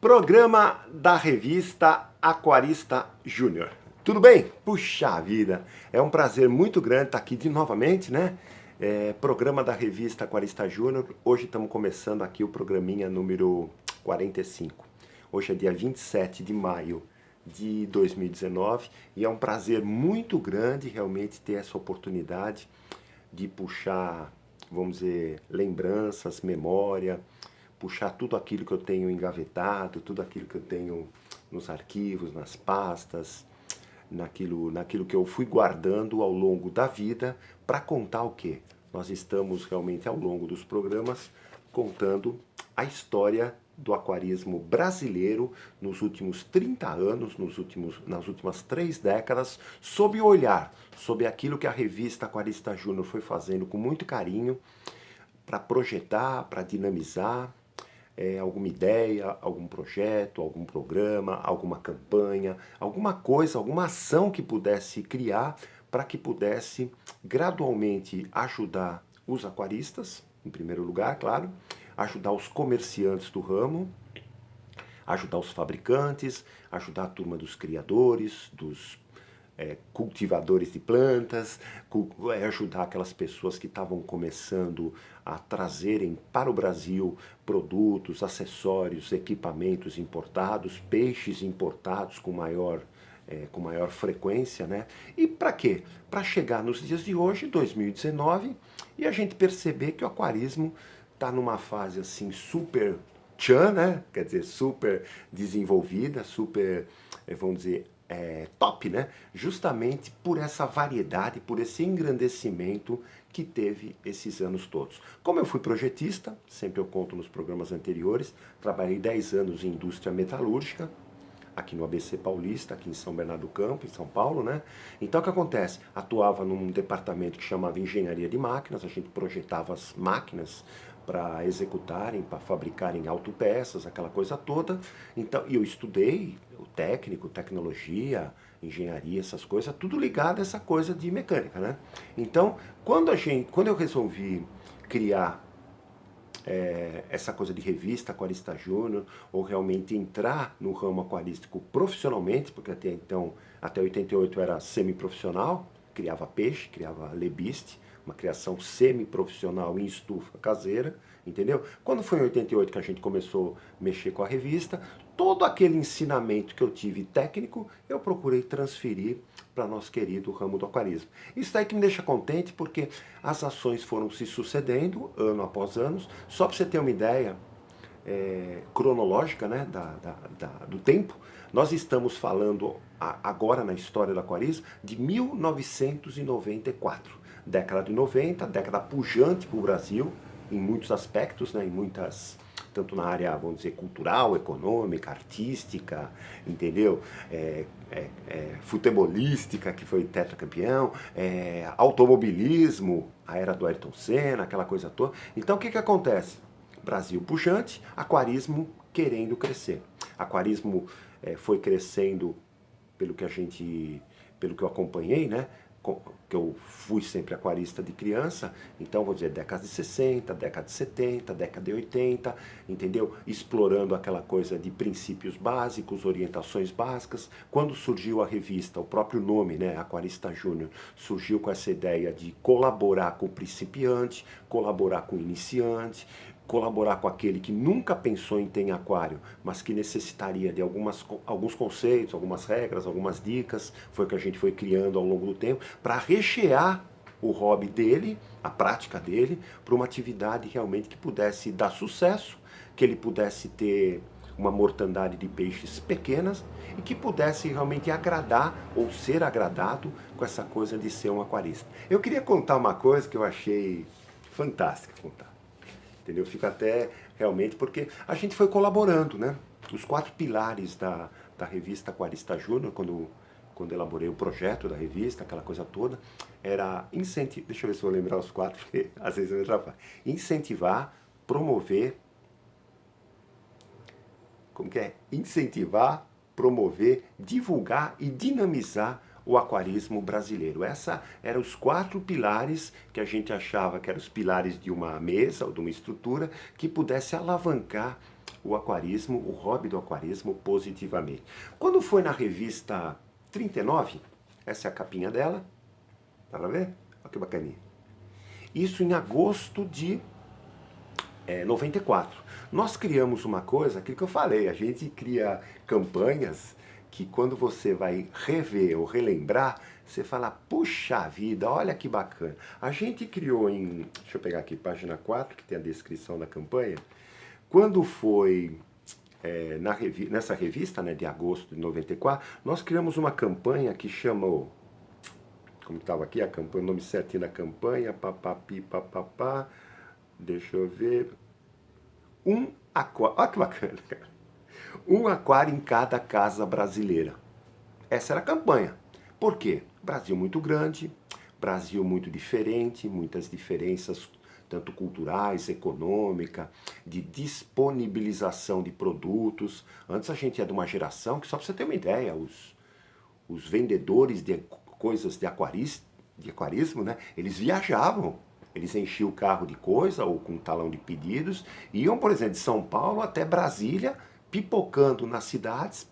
Programa da revista Aquarista Júnior. Tudo bem? Puxa vida, é um prazer muito grande estar aqui novamente, né? Programa da revista Aquarista Júnior. Hoje estamos começando aqui o programinha número 45. Hoje é dia 27 de maio de 2019 e é um prazer muito grande realmente ter essa oportunidade de puxar, vamos dizer, lembranças, memória, puxar tudo aquilo que eu tenho engavetado, tudo aquilo que eu tenho nos arquivos, nas pastas, naquilo que eu fui guardando ao longo da vida para contar o quê? Nós estamos realmente ao longo dos programas contando a história do aquarismo brasileiro nos últimos 30 anos, nas últimas 3 décadas, sob o olhar, sob aquilo que a revista Aquarista Júnior foi fazendo com muito carinho para projetar, para dinamizar alguma ideia, algum projeto, algum programa, alguma campanha, alguma coisa, alguma ação que pudesse criar para que pudesse gradualmente ajudar os aquaristas, em primeiro lugar, claro, ajudar os comerciantes do ramo, ajudar os fabricantes, ajudar a turma dos criadores, dos cultivadores de plantas, ajudar aquelas pessoas que estavam começando a trazerem para o Brasil produtos, acessórios, equipamentos importados, peixes importados com maior frequência, né? E para quê? Para chegar nos dias de hoje, 2019, e a gente perceber que o aquarismo está numa fase assim super tchan, né? Quer dizer, super desenvolvida, super, vamos dizer, top, né? Justamente por essa variedade, por esse engrandecimento que teve esses anos todos. Como eu fui projetista, sempre eu conto nos programas anteriores, trabalhei 10 anos em indústria metalúrgica, aqui no ABC Paulista, aqui em São Bernardo do Campo, em São Paulo, né? Então o que acontece? Atuava num departamento que chamava Engenharia de Máquinas, a gente projetava as máquinas para executarem, para fabricarem autopeças, aquela coisa toda. Então, e eu estudei o técnico, tecnologia, engenharia, essas coisas, tudo ligado a essa coisa de mecânica, né? Então, quando eu resolvi criar essa coisa de revista Aquarista Júnior, ou realmente entrar no ramo aquarístico profissionalmente, porque até então, até 88 eu era semi-profissional, criava peixe, criava lebiste, uma criação semi-profissional em estufa caseira, entendeu? Quando foi em 88 que a gente começou a mexer com a revista, todo aquele ensinamento que eu tive técnico, eu procurei transferir para nosso querido ramo do aquarismo. Isso daí que me deixa contente, porque as ações foram se sucedendo, ano após ano. Só para você ter uma ideia cronológica, né, do tempo, nós estamos falando agora na história do aquarismo de 1994. Década de 90, década pujante para o Brasil, em muitos aspectos, né, tanto na área, vamos dizer, cultural, econômica, artística, entendeu? Futebolística, que foi tetracampeão, automobilismo, a era do Ayrton Senna, aquela coisa toda. Então o que acontece? Brasil pujante, aquarismo querendo crescer. Aquarismo foi crescendo pelo que eu acompanhei, né? Que eu fui sempre aquarista de criança, então vou dizer década de 60, década de 70, década de 80, entendeu? Explorando aquela coisa de princípios básicos, orientações básicas. Quando surgiu a revista, o próprio nome, né, Aquarista Júnior, surgiu com essa ideia de colaborar com o principiante, colaborar com o iniciante, colaborar com aquele que nunca pensou em ter aquário, mas que necessitaria de alguns conceitos, algumas regras, algumas dicas, foi o que a gente foi criando ao longo do tempo, para rechear o hobby dele, a prática dele, para uma atividade realmente que pudesse dar sucesso, que ele pudesse ter uma mortandade de peixes pequenas e que pudesse realmente agradar ou ser agradado com essa coisa de ser um aquarista. Eu queria contar uma coisa que eu achei fantástica contar. Entendeu? Fica até realmente porque a gente foi colaborando, né? Os 4 pilares da revista Aquarista Júnior, quando elaborei o projeto da revista, aquela coisa toda, era incentivar, deixa eu ver se eu vou lembrar os 4, porque às vezes eu me atrapalho. Incentivar, promover, como que é? Incentivar, promover, divulgar e dinamizar o aquarismo brasileiro. Esses eram os 4 pilares que a gente achava que eram os pilares de uma mesa ou de uma estrutura que pudesse alavancar o aquarismo, o hobby do aquarismo positivamente. Quando foi na revista 39, essa é a capinha dela, dá pra ver? Olha que bacaninha. Isso em agosto de 94. Nós criamos uma coisa, aquilo que eu falei, a gente cria campanhas que quando você vai rever ou relembrar, você fala, puxa vida, olha que bacana. A gente criou deixa eu pegar aqui, página 4, que tem a descrição da campanha. Quando foi nessa revista, né, de agosto de 94, nós criamos uma campanha que chamou, como estava aqui a campanha, o nome certinho da campanha, papapi, papapá, deixa eu ver, um aquário, olha que bacana, cara. Um aquário em cada casa brasileira. Essa era a campanha. Por quê? Brasil muito grande, Brasil muito diferente, muitas diferenças, tanto culturais, econômica, de disponibilização de produtos. Antes a gente é de uma geração que, só para você ter uma ideia, os vendedores de coisas de aquarismo, né, eles viajavam. Eles enchiam o carro de coisa ou com um talão de pedidos, iam, por exemplo, de São Paulo até Brasília, pipocando nas cidades,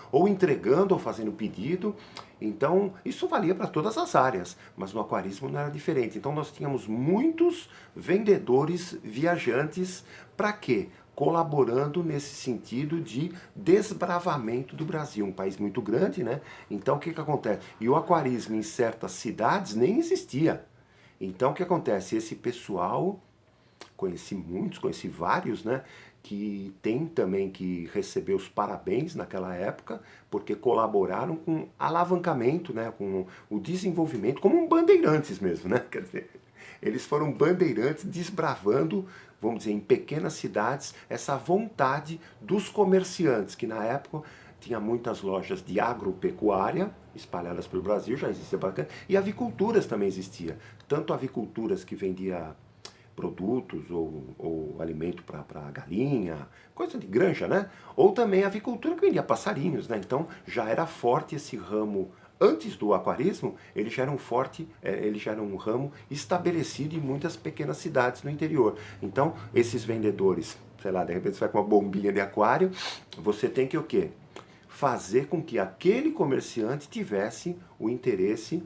ou entregando ou fazendo pedido. Então, isso valia para todas as áreas, mas no aquarismo não era diferente. Então, nós tínhamos muitos vendedores viajantes, para quê? Colaborando nesse sentido de desbravamento do Brasil, um país muito grande, né? Então, o que acontece? E o aquarismo em certas cidades nem existia. Então, o que acontece? Esse pessoal, conheci muitos, conheci vários, né? Que tem também que receber os parabéns naquela época, porque colaboraram com o alavancamento, né? Com o desenvolvimento, como um bandeirantes mesmo, né? Quer dizer, eles foram bandeirantes desbravando, vamos dizer, em pequenas cidades, essa vontade dos comerciantes, que na época tinha muitas lojas de agropecuária espalhadas pelo Brasil, já existia bastante, e aviculturas também existia. Tanto aviculturas que vendia produtos ou alimento para galinha, coisa de granja, né? Ou também avicultura que vendia passarinhos, né? Então já era forte esse ramo. Antes do aquarismo, ele já era um ramo estabelecido em muitas pequenas cidades no interior. Então, esses vendedores, sei lá, de repente você vai com uma bombinha de aquário, você tem que o quê? Fazer com que aquele comerciante tivesse o interesse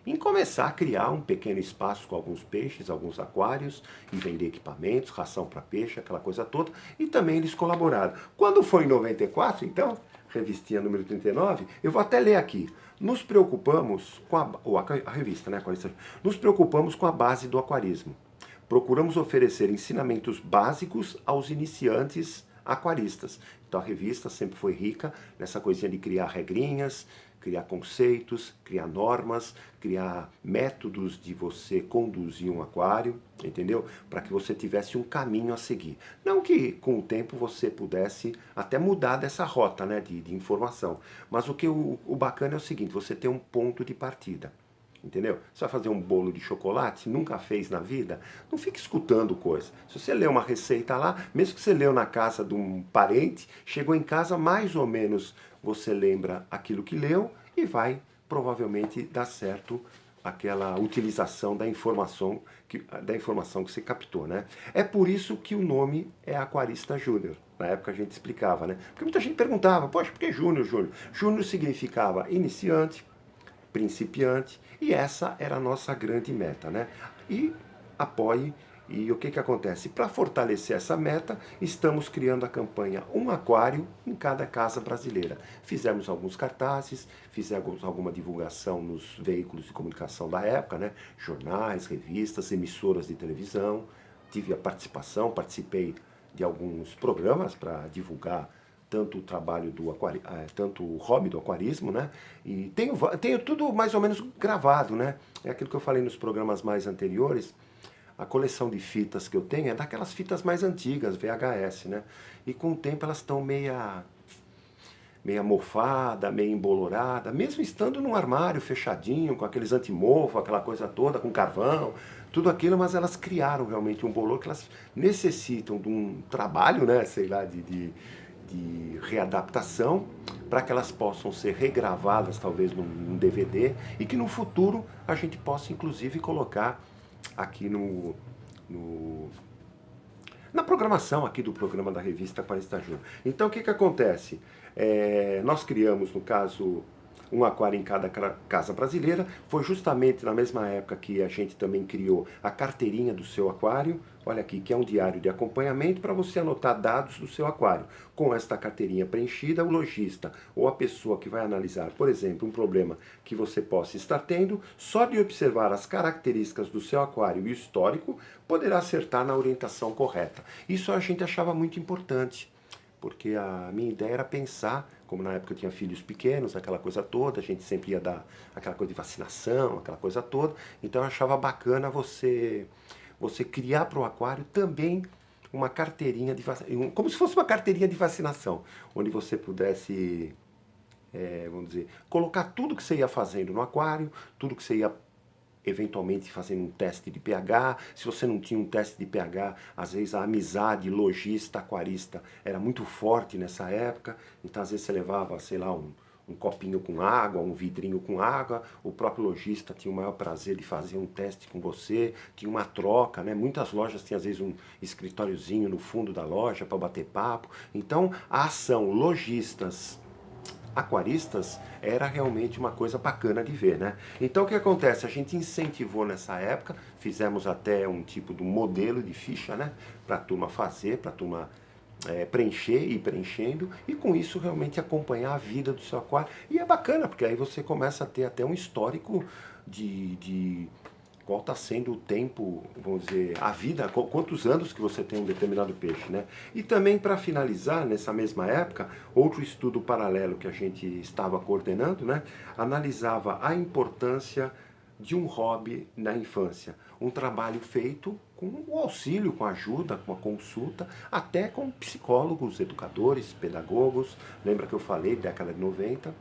em começar a criar um pequeno espaço com alguns peixes, alguns aquários, e vender equipamentos, ração para peixe, aquela coisa toda, e também eles colaboraram. Quando foi em 94, então, revistinha número 39, eu vou até ler aqui. Nos preocupamos com a revista, né? Nos preocupamos com a base do aquarismo. Procuramos oferecer ensinamentos básicos aos iniciantes aquaristas. Então a revista sempre foi rica nessa coisinha de criar regrinhas, criar conceitos, criar normas, criar métodos de você conduzir um aquário, entendeu? Para que você tivesse um caminho a seguir. Não que com o tempo você pudesse até mudar dessa rota, né, de informação. Mas o bacana é o seguinte, você tem um ponto de partida. Entendeu? Você vai fazer um bolo de chocolate, nunca fez na vida, não fique escutando coisa. Se você lê uma receita lá, mesmo que você leu na casa de um parente, chegou em casa, mais ou menos você lembra aquilo que leu e vai provavelmente dar certo aquela utilização da informação que você captou, né? É por isso que o nome é Aquarista Júnior. Na época a gente explicava, né? Porque muita gente perguntava, poxa, por que Júnior, Júnior? Júnior significava iniciante, principiante, e essa era a nossa grande meta, né? E apoie, e o que acontece? Para fortalecer essa meta, estamos criando a campanha Um Aquário em cada casa brasileira. Fizemos alguns cartazes, fizemos alguma divulgação nos veículos de comunicação da época, né? Jornais, revistas, emissoras de televisão, tive a participação, participei de alguns programas para divulgar tanto o trabalho tanto o hobby do aquarismo, né? E tenho tudo mais ou menos gravado, né? É aquilo que eu falei nos programas mais anteriores. A coleção de fitas que eu tenho é daquelas fitas mais antigas, VHS, né? E com o tempo elas estão meia mofada, meio embolorada, mesmo estando num armário fechadinho, com aqueles antimofo, aquela coisa toda, com carvão, tudo aquilo, mas elas criaram realmente um bolor que elas necessitam de um trabalho, né? Sei lá, de readaptação, para que elas possam ser regravadas talvez num DVD e que no futuro a gente possa inclusive colocar aqui na programação aqui do programa da revista Aquarista Júnior. Então o que acontece? Nós criamos, no caso, um aquário em cada casa brasileira. Foi justamente na mesma época que a gente também criou a carteirinha do seu aquário. Olha aqui, que é um diário de acompanhamento para você anotar dados do seu aquário. Com esta carteirinha preenchida, o lojista ou a pessoa que vai analisar, por exemplo, um problema que você possa estar tendo, só de observar as características do seu aquário e o histórico, poderá acertar na orientação correta. Isso a gente achava muito importante, porque a minha ideia era pensar, como na época eu tinha filhos pequenos, aquela coisa toda, a gente sempre ia dar aquela coisa de vacinação, aquela coisa toda, então eu achava bacana você criar para o aquário também uma carteirinha de vacinação, como se fosse uma carteirinha de vacinação, onde você pudesse, vamos dizer, colocar tudo que você ia fazendo no aquário, tudo que você ia eventualmente fazendo um teste de pH. Se você não tinha um teste de pH, às vezes a amizade lojista-aquarista era muito forte nessa época, então às vezes você levava, sei lá, um copinho com água, um vidrinho com água, o próprio lojista tinha o maior prazer de fazer um teste com você, tinha uma troca, né? Muitas lojas tinham às vezes um escritóriozinho no fundo da loja para bater papo. Então a ação lojistas aquaristas era realmente uma coisa bacana de ver, né? Então o que acontece? A gente incentivou nessa época, fizemos até um tipo de modelo de ficha, né? Para a turma fazer, para a turma preencher e ir preenchendo, e com isso realmente acompanhar a vida do seu aquário. E é bacana, porque aí você começa a ter até um histórico de qual está sendo o tempo, vamos dizer, a vida, quantos anos que você tem um determinado peixe, né? E também, para finalizar, nessa mesma época, outro estudo paralelo que a gente estava coordenando, né, analisava a importância de um hobby na infância. Um trabalho feito com o auxílio, com a ajuda, com a consulta, até com psicólogos, educadores, pedagogos. Lembra que eu falei, década de 90?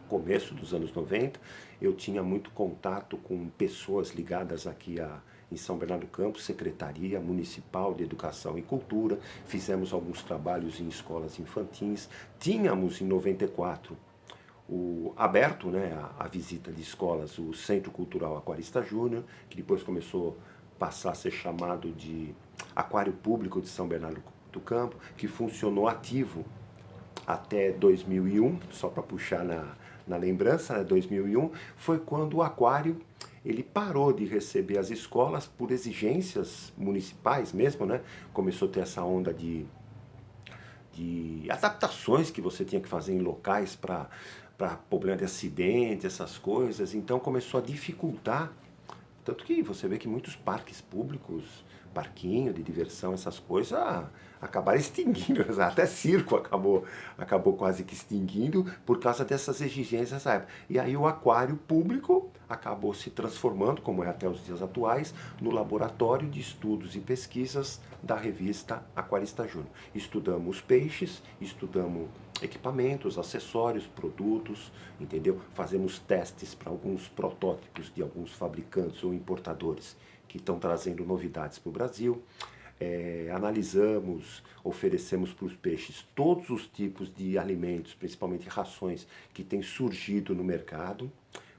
Começo dos anos 90, eu tinha muito contato com pessoas ligadas aqui em São Bernardo do Campo, Secretaria Municipal de Educação e Cultura, fizemos alguns trabalhos em escolas infantis, tínhamos em 94 aberto, né, a visita de escolas, o Centro Cultural Aquarista Júnior, que depois começou a passar a ser chamado de Aquário Público de São Bernardo do Campo, que funcionou ativo até 2001, só para puxar na lembrança, né, 2001, foi quando o aquário ele parou de receber as escolas por exigências municipais mesmo, né? Começou a ter essa onda de adaptações que você tinha que fazer em locais para problema de acidente, essas coisas, então começou a dificultar, tanto que você vê que muitos parques públicos, parquinho de diversão, essas coisas, acabaram extinguindo, até circo acabou quase que extinguindo por causa dessas exigências nessa época. E aí o aquário público acabou se transformando, como é até os dias atuais, no laboratório de estudos e pesquisas da revista Aquarista Júnior. Estudamos peixes, estudamos equipamentos, acessórios, produtos, entendeu? Fazemos testes para alguns protótipos de alguns fabricantes ou importadores que estão trazendo novidades para o Brasil. Analisamos, oferecemos para os peixes todos os tipos de alimentos, principalmente rações, que têm surgido no mercado,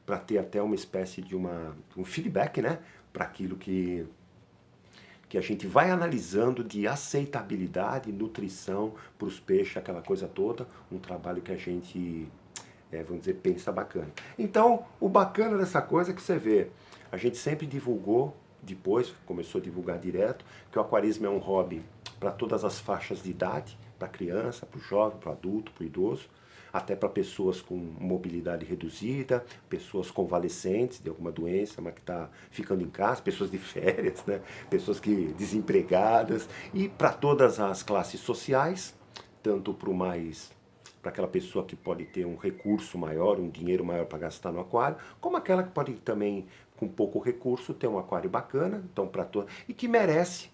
para ter até uma espécie de um feedback, né, para aquilo que a gente vai analisando de aceitabilidade, nutrição para os peixes, aquela coisa toda, um trabalho que a gente, vamos dizer, pensa bacana. Então, o bacana dessa coisa é que você vê, a gente sempre divulgou, depois começou a divulgar direto, que o aquarismo é um hobby para todas as faixas de idade, para criança, para o jovem, para o adulto, para o idoso, até para pessoas com mobilidade reduzida, pessoas convalescentes de alguma doença, mas que está ficando em casa, pessoas de férias, né? Pessoas desempregadas, e para todas as classes sociais, tanto para aquela pessoa que pode ter um recurso maior, um dinheiro maior para gastar no aquário, como aquela que pode também, com pouco recurso, ter um aquário bacana, então para toda, e que merece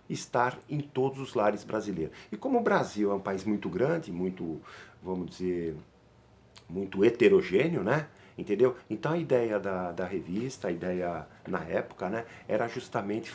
estar em todos os lares brasileiros. E como o Brasil é um país muito grande, muito, vamos dizer, muito heterogêneo, né? Entendeu? Então a ideia da revista, a ideia na época, né, era justamente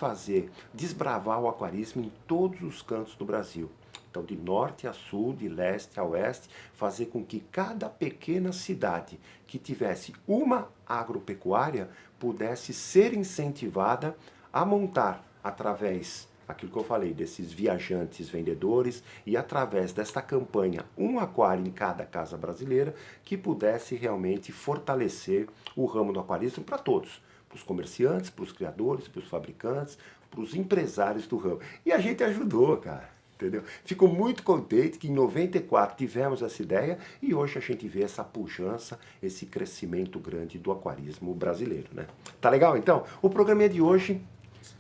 desbravar o aquarismo em todos os cantos do Brasil. Então, de norte a sul, de leste a oeste, fazer com que cada pequena cidade que tivesse uma agropecuária pudesse ser incentivada a montar, através aquilo que eu falei, desses viajantes vendedores e através desta campanha Um Aquário em Cada Casa Brasileira, que pudesse realmente fortalecer o ramo do aquarismo para todos, para os comerciantes, para os criadores, para os fabricantes, para os empresários do ramo. E a gente ajudou, cara. Entendeu? Fico muito contente que em 94 tivemos essa ideia e hoje a gente vê essa pujança, esse crescimento grande do aquarismo brasileiro, né? Tá legal então? O programa de hoje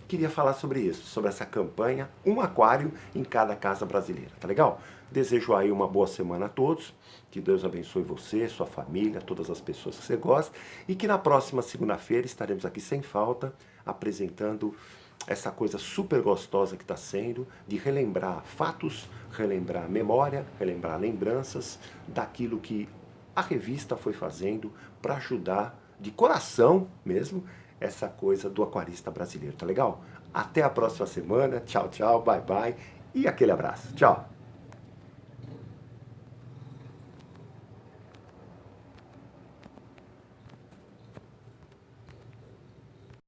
queria falar sobre isso, sobre essa campanha Um Aquário em Cada Casa Brasileira, tá legal? Desejo aí uma boa semana a todos, que Deus abençoe você, sua família, todas as pessoas que você gosta e que na próxima segunda-feira estaremos aqui sem falta apresentando essa coisa super gostosa que está sendo de relembrar fatos, relembrar memória, relembrar lembranças daquilo que a revista foi fazendo para ajudar de coração mesmo essa coisa do aquarista brasileiro, tá legal? Até a próxima semana, tchau, tchau, bye, bye e aquele abraço, tchau!